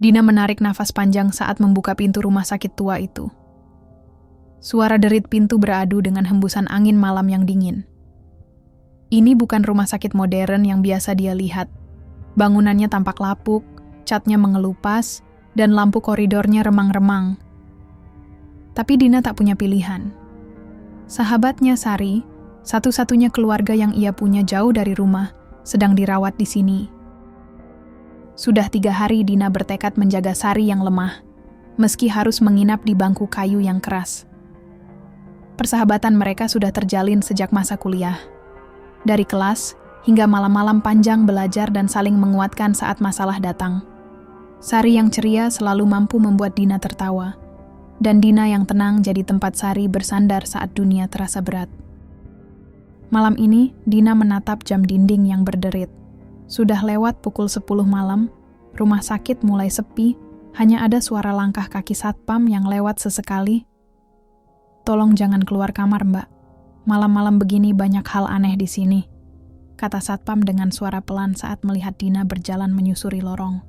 Dina menarik nafas panjang saat membuka pintu rumah sakit tua itu. Suara derit pintu beradu dengan hembusan angin malam yang dingin. Ini bukan rumah sakit modern yang biasa dia lihat. Bangunannya tampak lapuk, catnya mengelupas, dan lampu koridornya remang-remang. Tapi Dina tak punya pilihan. Sahabatnya Sari, satu-satunya keluarga yang ia punya jauh dari rumah, sedang dirawat di sini. Sudah 3 hari Dina bertekad menjaga Sari yang lemah, meski harus menginap di bangku kayu yang keras. Persahabatan mereka sudah terjalin sejak masa kuliah. Dari kelas hingga malam-malam panjang belajar dan saling menguatkan saat masalah datang. Sari yang ceria selalu mampu membuat Dina tertawa, dan Dina yang tenang jadi tempat Sari bersandar saat dunia terasa berat. Malam ini, Dina menatap jam dinding yang berderit. Sudah lewat pukul 10 malam, rumah sakit mulai sepi, hanya ada suara langkah kaki satpam yang lewat sesekali. "Tolong jangan keluar kamar, Mbak. Malam-malam begini banyak hal aneh di sini," kata satpam dengan suara pelan saat melihat Dina berjalan menyusuri lorong.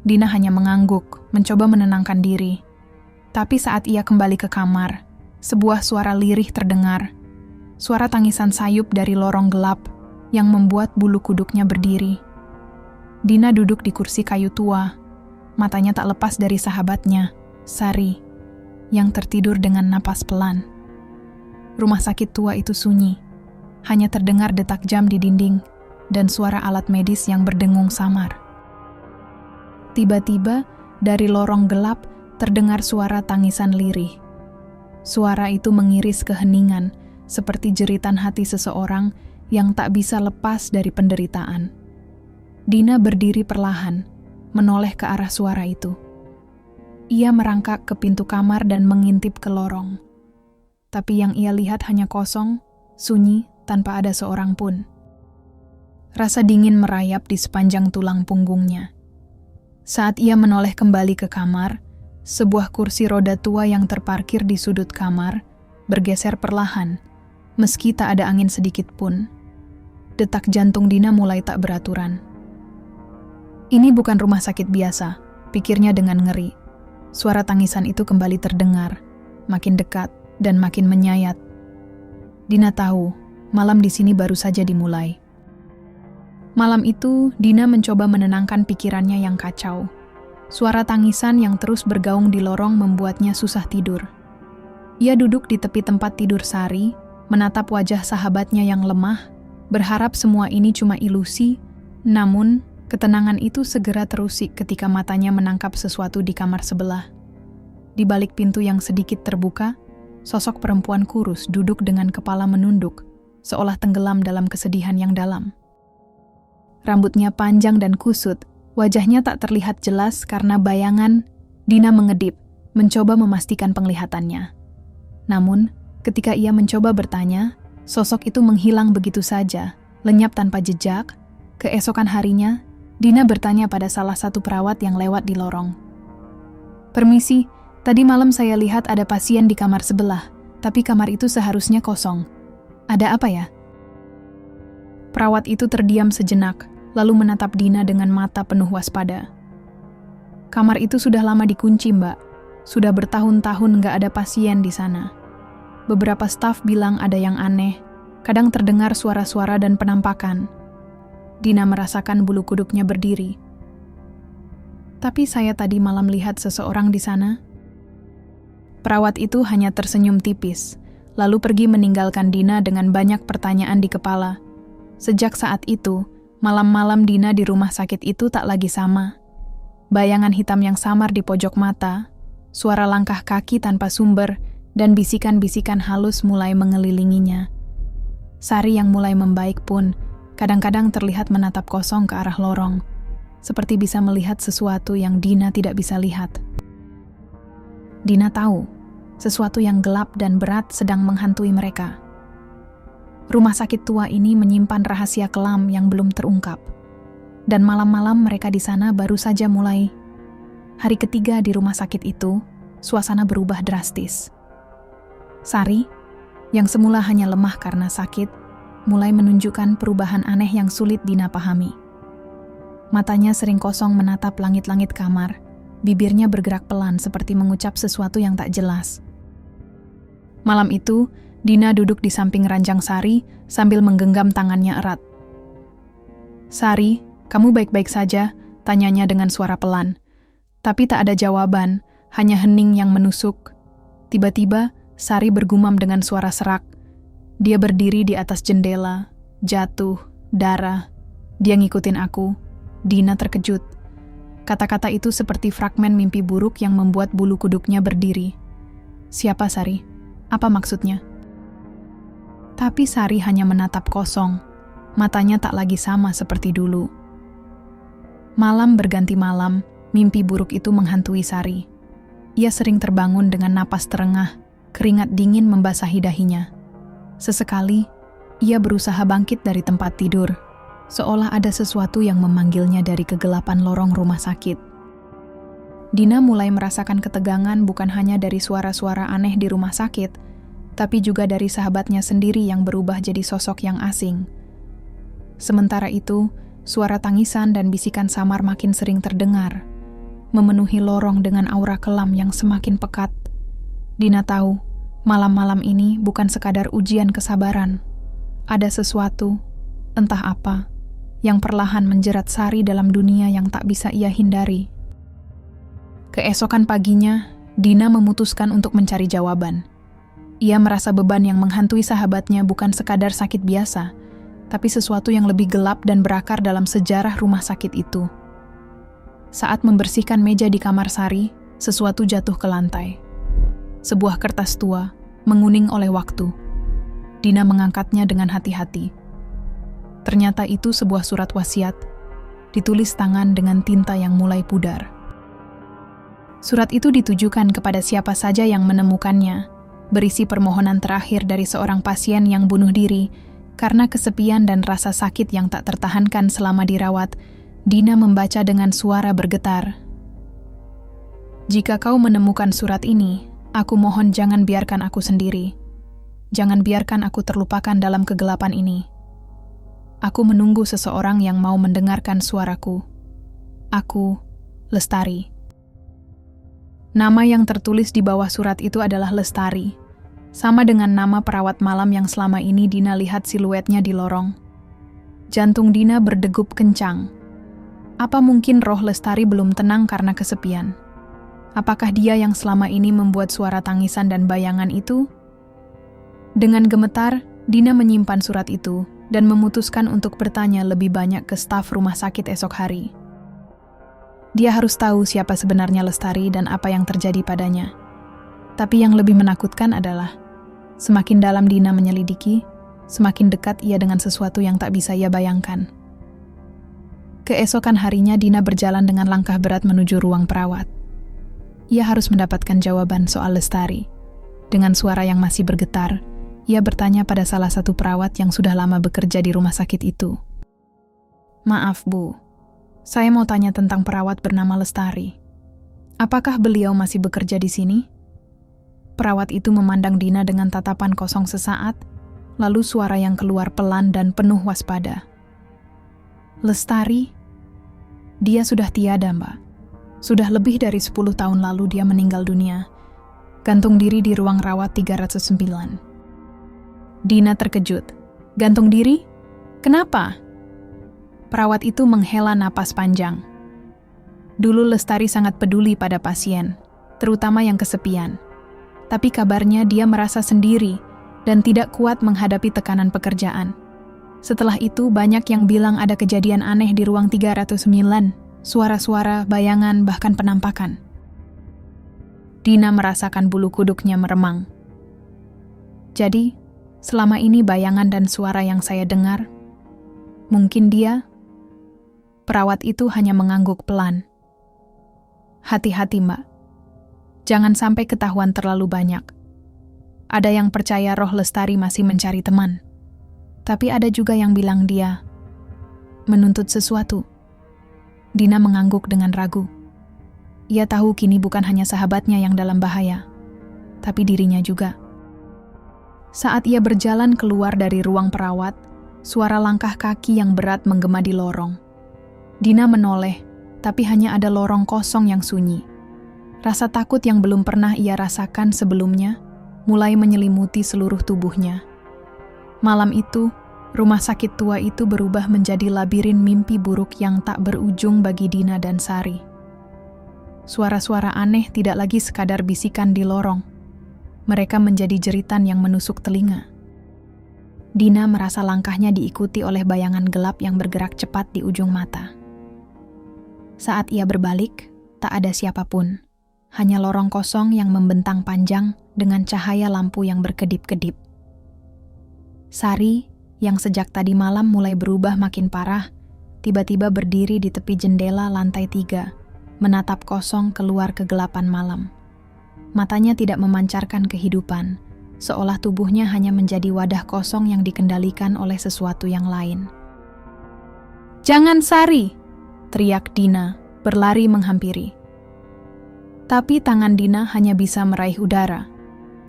Dina hanya mengangguk, mencoba menenangkan diri. Tapi saat ia kembali ke kamar, sebuah suara lirih terdengar. Suara tangisan sayup dari lorong gelap yang membuat bulu kuduknya berdiri. Dina duduk di kursi kayu tua, matanya tak lepas dari sahabatnya, Sari, yang tertidur dengan napas pelan. Rumah sakit tua itu sunyi, hanya terdengar detak jam di dinding dan suara alat medis yang berdengung samar. Tiba-tiba, dari lorong gelap terdengar suara tangisan lirih. Suara itu mengiris keheningan, seperti jeritan hati seseorang yang tak bisa lepas dari penderitaan. Dina berdiri perlahan, menoleh ke arah suara itu. Ia merangkak ke pintu kamar dan mengintip ke lorong. Tapi yang ia lihat hanya kosong, sunyi, tanpa ada seorang pun. Rasa dingin merayap di sepanjang tulang punggungnya. Saat ia menoleh kembali ke kamar, sebuah kursi roda tua yang terparkir di sudut kamar bergeser perlahan, meski tak ada angin sedikit pun. Detak jantung Dina mulai tak beraturan. Ini bukan rumah sakit biasa, pikirnya dengan ngeri. Suara tangisan itu kembali terdengar, makin dekat dan makin menyayat. Dina tahu, malam di sini baru saja dimulai. Malam itu, Dina mencoba menenangkan pikirannya yang kacau. Suara tangisan yang terus bergaung di lorong membuatnya susah tidur. Ia duduk di tepi tempat tidur Sari, menatap wajah sahabatnya yang lemah, berharap semua ini cuma ilusi, namun ketenangan itu segera terusik ketika matanya menangkap sesuatu di kamar sebelah. Di balik pintu yang sedikit terbuka, sosok perempuan kurus duduk dengan kepala menunduk, seolah tenggelam dalam kesedihan yang dalam. Rambutnya panjang dan kusut, wajahnya tak terlihat jelas karena bayangan. Dina mengedip, mencoba memastikan penglihatannya. Namun, ketika ia mencoba bertanya, sosok itu menghilang begitu saja, lenyap tanpa jejak. Keesokan harinya, Dina bertanya pada salah satu perawat yang lewat di lorong. "Permisi, tadi malam saya lihat ada pasien di kamar sebelah, tapi kamar itu seharusnya kosong. Ada apa ya?" Perawat itu terdiam sejenak, lalu menatap Dina dengan mata penuh waspada. "Kamar itu sudah lama dikunci, Mbak. Sudah bertahun-tahun nggak ada pasien di sana. Beberapa staf bilang ada yang aneh, kadang terdengar suara-suara dan penampakan." Dina merasakan bulu kuduknya berdiri. "Tapi saya tadi malam lihat seseorang di sana." Perawat itu hanya tersenyum tipis, lalu pergi meninggalkan Dina dengan banyak pertanyaan di kepala. Sejak saat itu, malam-malam Dina di rumah sakit itu tak lagi sama. Bayangan hitam yang samar di pojok mata, suara langkah kaki tanpa sumber, dan bisikan-bisikan halus mulai mengelilinginya. Sari yang mulai membaik pun kadang-kadang terlihat menatap kosong ke arah lorong, seperti bisa melihat sesuatu yang Dina tidak bisa lihat. Dina tahu, sesuatu yang gelap dan berat sedang menghantui mereka. Rumah sakit tua ini menyimpan rahasia kelam yang belum terungkap. Dan malam-malam mereka di sana baru saja mulai. Hari ketiga di rumah sakit itu, suasana berubah drastis. Sari, yang semula hanya lemah karena sakit, mulai menunjukkan perubahan aneh yang sulit Dina pahami. Matanya sering kosong menatap langit-langit kamar. Bibirnya bergerak pelan seperti mengucap sesuatu yang tak jelas. Malam itu, Dina duduk di samping ranjang Sari sambil menggenggam tangannya erat. "Sari, kamu baik-baik saja?" tanyanya dengan suara pelan. Tapi tak ada jawaban, hanya hening yang menusuk. Tiba-tiba, Sari bergumam dengan suara serak. Dia berdiri di atas jendela, jatuh, darah. Dia ngikutin aku. Dina terkejut. Kata-kata itu seperti fragmen mimpi buruk yang membuat bulu kuduknya berdiri. "Siapa Sari? Apa maksudnya?" Tapi Sari hanya menatap kosong. Matanya tak lagi sama seperti dulu. Malam berganti malam, mimpi buruk itu menghantui Sari. Ia sering terbangun dengan napas terengah, keringat dingin membasahi dahinya. Sesekali, ia berusaha bangkit dari tempat tidur, seolah ada sesuatu yang memanggilnya dari kegelapan lorong rumah sakit. Dina mulai merasakan ketegangan bukan hanya dari suara-suara aneh di rumah sakit, tapi juga dari sahabatnya sendiri yang berubah jadi sosok yang asing. Sementara itu, suara tangisan dan bisikan samar makin sering terdengar, memenuhi lorong dengan aura kelam yang semakin pekat. Dina tahu, malam-malam ini bukan sekadar ujian kesabaran. Ada sesuatu, entah apa, yang perlahan menjerat Sari dalam dunia yang tak bisa ia hindari. Keesokan paginya, Dina memutuskan untuk mencari jawaban. Ia merasa beban yang menghantui sahabatnya bukan sekadar sakit biasa, tapi sesuatu yang lebih gelap dan berakar dalam sejarah rumah sakit itu. Saat membersihkan meja di kamar Sari, sesuatu jatuh ke lantai. Sebuah kertas tua, menguning oleh waktu. Dina mengangkatnya dengan hati-hati. Ternyata itu sebuah surat wasiat, ditulis tangan dengan tinta yang mulai pudar. Surat itu ditujukan kepada siapa saja yang menemukannya, berisi permohonan terakhir dari seorang pasien yang bunuh diri karena kesepian dan rasa sakit yang tak tertahankan selama dirawat. Dina membaca dengan suara bergetar. "Jika kau menemukan surat ini, aku mohon jangan biarkan aku sendiri. Jangan biarkan aku terlupakan dalam kegelapan ini. Aku menunggu seseorang yang mau mendengarkan suaraku. Aku, Lestari." Nama yang tertulis di bawah surat itu adalah Lestari, sama dengan nama perawat malam yang selama ini Dina lihat siluetnya di lorong. Jantung Dina berdegup kencang. Apa mungkin roh Lestari belum tenang karena kesepian? Apakah dia yang selama ini membuat suara tangisan dan bayangan itu? Dengan gemetar, Dina menyimpan surat itu dan memutuskan untuk bertanya lebih banyak ke staf rumah sakit esok hari. Dia harus tahu siapa sebenarnya Lestari dan apa yang terjadi padanya. Tapi yang lebih menakutkan adalah, semakin dalam Dina menyelidiki, semakin dekat ia dengan sesuatu yang tak bisa ia bayangkan. Keesokan harinya Dina berjalan dengan langkah berat menuju ruang perawat. Ia harus mendapatkan jawaban soal Lestari. Dengan suara yang masih bergetar, ia bertanya pada salah satu perawat yang sudah lama bekerja di rumah sakit itu. "Maaf, Bu. Saya mau tanya tentang perawat bernama Lestari. Apakah beliau masih bekerja di sini?" Perawat itu memandang Dina dengan tatapan kosong sesaat, lalu suara yang keluar pelan dan penuh waspada. "Lestari? Dia sudah tiada, Mbak. Sudah lebih dari 10 tahun lalu dia meninggal dunia. Gantung diri di ruang rawat 309. Dina terkejut. "Gantung diri? Kenapa?" Perawat itu menghela napas panjang. Dulu Lestari sangat peduli pada pasien, terutama yang kesepian. Tapi kabarnya dia merasa sendiri dan tidak kuat menghadapi tekanan pekerjaan. Setelah itu banyak yang bilang ada kejadian aneh di ruang 309, suara-suara, bayangan, bahkan penampakan. Dina merasakan bulu kuduknya meremang. Jadi, selama ini bayangan dan suara yang saya dengar, mungkin dia? Perawat itu hanya mengangguk pelan. "Hati-hati, Mbak. Jangan sampai ketahuan terlalu banyak. Ada yang percaya roh Lestari masih mencari teman. Tapi ada juga yang bilang dia menuntut sesuatu." Dina mengangguk dengan ragu. Ia tahu kini bukan hanya sahabatnya yang dalam bahaya, tapi dirinya juga. Saat ia berjalan keluar dari ruang perawat, suara langkah kaki yang berat menggema di lorong. Dina menoleh, tapi hanya ada lorong kosong yang sunyi. Rasa takut yang belum pernah ia rasakan sebelumnya mulai menyelimuti seluruh tubuhnya. Malam itu, rumah sakit tua itu berubah menjadi labirin mimpi buruk yang tak berujung bagi Dina dan Sari. Suara-suara aneh tidak lagi sekadar bisikan di lorong. Mereka menjadi jeritan yang menusuk telinga. Dina merasa langkahnya diikuti oleh bayangan gelap yang bergerak cepat di ujung mata. Saat ia berbalik, tak ada siapapun. Hanya lorong kosong yang membentang panjang dengan cahaya lampu yang berkedip-kedip. Sari, yang sejak tadi malam mulai berubah makin parah, tiba-tiba berdiri di tepi jendela lantai 3, menatap kosong keluar kegelapan malam. Matanya tidak memancarkan kehidupan, seolah tubuhnya hanya menjadi wadah kosong yang dikendalikan oleh sesuatu yang lain. "Jangan, Sari!" teriak Dina, berlari menghampiri. Tapi tangan Dina hanya bisa meraih udara,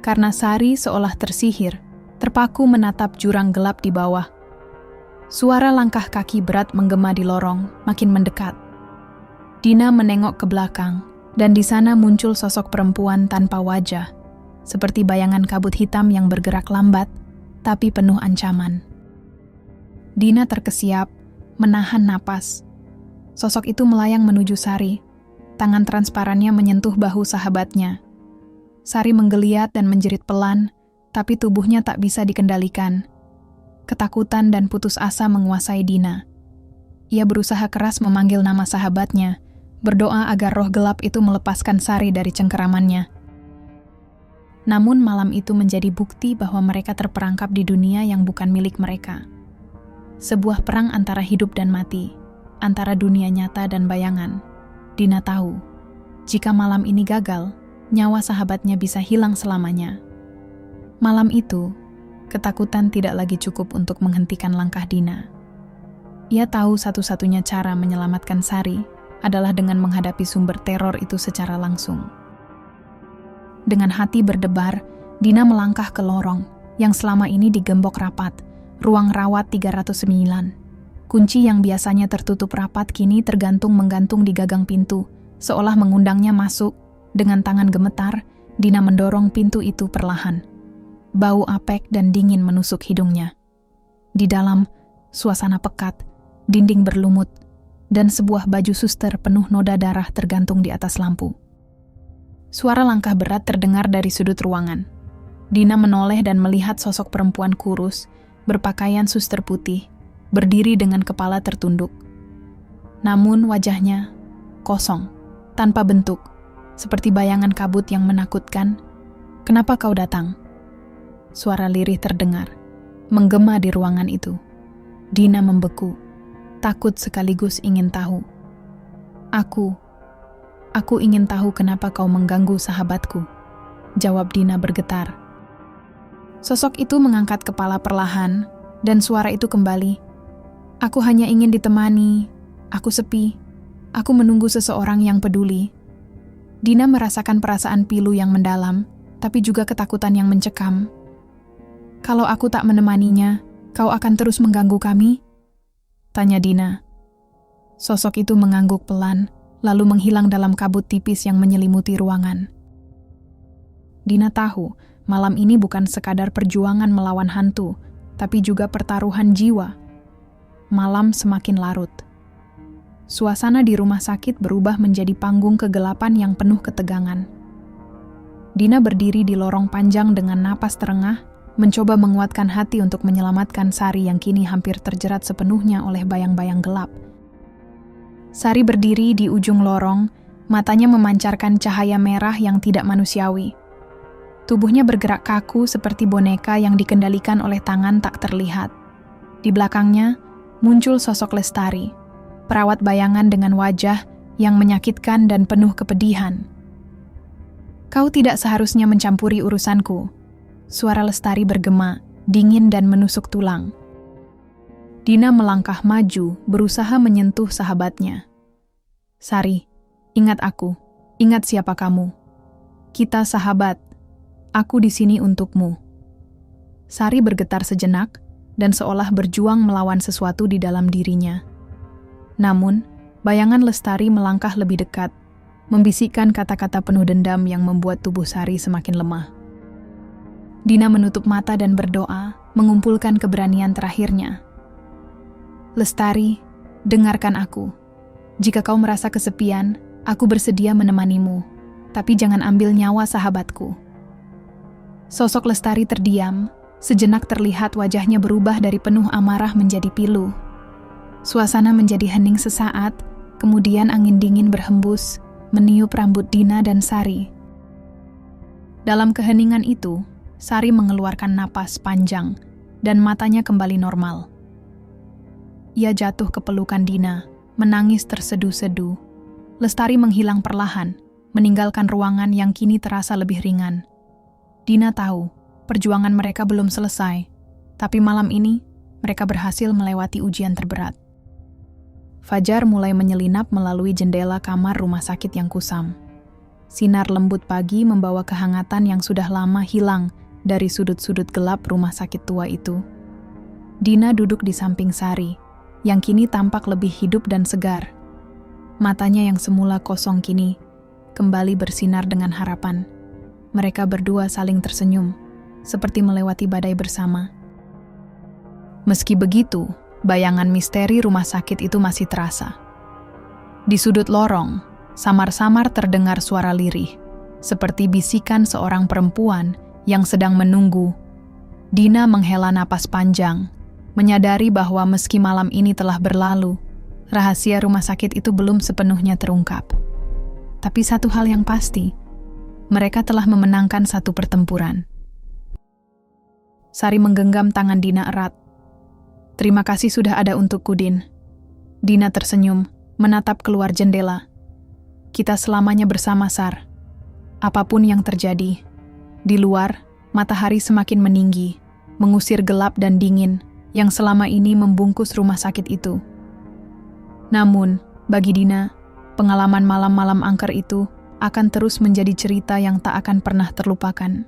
karena Sari seolah tersihir, terpaku menatap jurang gelap di bawah. Suara langkah kaki berat menggema di lorong, makin mendekat. Dina menengok ke belakang, dan di sana muncul sosok perempuan tanpa wajah, seperti bayangan kabut hitam yang bergerak lambat, tapi penuh ancaman. Dina terkesiap, menahan napas. Sosok itu melayang menuju Sari. Tangan transparannya menyentuh bahu sahabatnya. Sari menggeliat dan menjerit pelan, tapi tubuhnya tak bisa dikendalikan. Ketakutan dan putus asa menguasai Dina. Ia berusaha keras memanggil nama sahabatnya, berdoa agar roh gelap itu melepaskan Sari dari cengkeramannya. Namun malam itu menjadi bukti bahwa mereka terperangkap di dunia yang bukan milik mereka. Sebuah perang antara hidup dan mati, antara dunia nyata dan bayangan. Dina tahu, jika malam ini gagal, nyawa sahabatnya bisa hilang selamanya. Malam itu, ketakutan tidak lagi cukup untuk menghentikan langkah Dina. Ia tahu satu-satunya cara menyelamatkan Sari adalah dengan menghadapi sumber teror itu secara langsung. Dengan hati berdebar, Dina melangkah ke lorong yang selama ini digembok rapat, ruang rawat 309. Kunci yang biasanya tertutup rapat kini tergantung-menggantung di gagang pintu, seolah mengundangnya masuk. Dengan tangan gemetar, Dina mendorong pintu itu perlahan. Bau apek dan dingin menusuk hidungnya. Di dalam, suasana pekat, dinding berlumut, dan sebuah baju suster penuh noda darah tergantung di atas lampu. Suara langkah berat terdengar dari sudut ruangan. Dina menoleh dan melihat sosok perempuan kurus, berpakaian suster putih, berdiri dengan kepala tertunduk. Namun wajahnya kosong, tanpa bentuk, seperti bayangan kabut yang menakutkan. "Kenapa kau datang?" Suara lirih terdengar, menggema di ruangan itu. Dina membeku, takut sekaligus ingin tahu. Aku ingin tahu kenapa kau mengganggu sahabatku," jawab Dina bergetar. Sosok itu mengangkat kepala perlahan, dan suara itu kembali. "Aku hanya ingin ditemani, aku sepi, aku menunggu seseorang yang peduli." Dina merasakan perasaan pilu yang mendalam, tapi juga ketakutan yang mencekam. "Kalau aku tak menemaninya, kau akan terus mengganggu kami?" tanya Dina. Sosok itu mengangguk pelan, lalu menghilang dalam kabut tipis yang menyelimuti ruangan. Dina tahu, malam ini bukan sekadar perjuangan melawan hantu, tapi juga pertaruhan jiwa. Malam semakin larut. Suasana di rumah sakit berubah menjadi panggung kegelapan yang penuh ketegangan. Dina berdiri di lorong panjang dengan napas terengah, mencoba menguatkan hati untuk menyelamatkan Sari yang kini hampir terjerat sepenuhnya oleh bayang-bayang gelap. Sari berdiri di ujung lorong, matanya memancarkan cahaya merah yang tidak manusiawi. Tubuhnya bergerak kaku seperti boneka yang dikendalikan oleh tangan tak terlihat. Di belakangnya, muncul sosok Lestari, perawat bayangan dengan wajah yang menyakitkan dan penuh kepedihan. "Kau tidak seharusnya mencampuri urusanku," suara Lestari bergema, dingin dan menusuk tulang. Dina melangkah maju, berusaha menyentuh sahabatnya. "Sari, ingat aku, ingat siapa kamu. Kita sahabat, aku di sini untukmu." Sari bergetar sejenak, dan seolah berjuang melawan sesuatu di dalam dirinya. Namun, Bayangan Lestari melangkah lebih dekat, membisikkan kata-kata penuh dendam yang membuat tubuh Sari semakin lemah. Dina menutup mata dan berdoa, mengumpulkan keberanian terakhirnya. "Lestari, dengarkan aku. Jika kau merasa kesepian, aku bersedia menemanimu, tapi jangan ambil nyawa sahabatku." Sosok Lestari terdiam, sejenak terlihat wajahnya berubah dari penuh amarah menjadi pilu. Suasana menjadi hening sesaat, kemudian angin dingin berhembus, meniup rambut Dina dan Sari. Dalam keheningan itu, Sari mengeluarkan napas panjang, dan matanya kembali normal. Ia jatuh ke pelukan Dina, menangis tersedu-sedu. Lestari menghilang perlahan, meninggalkan ruangan yang kini terasa lebih ringan. Dina tahu, perjuangan mereka belum selesai, tapi malam ini, mereka berhasil melewati ujian terberat. Fajar mulai menyelinap melalui jendela kamar rumah sakit yang kusam. Sinar lembut pagi membawa kehangatan yang sudah lama hilang dari sudut-sudut gelap rumah sakit tua itu. Dina duduk di samping Sari, yang kini tampak lebih hidup dan segar. Matanya yang semula kosong kini kembali bersinar dengan harapan. Mereka berdua saling tersenyum, seperti melewati badai bersama. Meski begitu, bayangan misteri rumah sakit itu masih terasa. Di sudut lorong, samar-samar terdengar suara lirih, seperti bisikan seorang perempuan yang sedang menunggu. Dina menghela napas panjang, menyadari bahwa meski malam ini telah berlalu, rahasia rumah sakit itu belum sepenuhnya terungkap. Tapi satu hal yang pasti, mereka telah memenangkan satu pertempuran. Sari menggenggam tangan Dina erat. "Terima kasih sudah ada untukku, Din." Dina tersenyum, menatap keluar jendela. "Kita selamanya bersama, Sar. Apapun yang terjadi." Di luar, matahari semakin meninggi, mengusir gelap dan dingin yang selama ini membungkus rumah sakit itu. Namun, bagi Dina, pengalaman malam-malam angker itu akan terus menjadi cerita yang tak akan pernah terlupakan.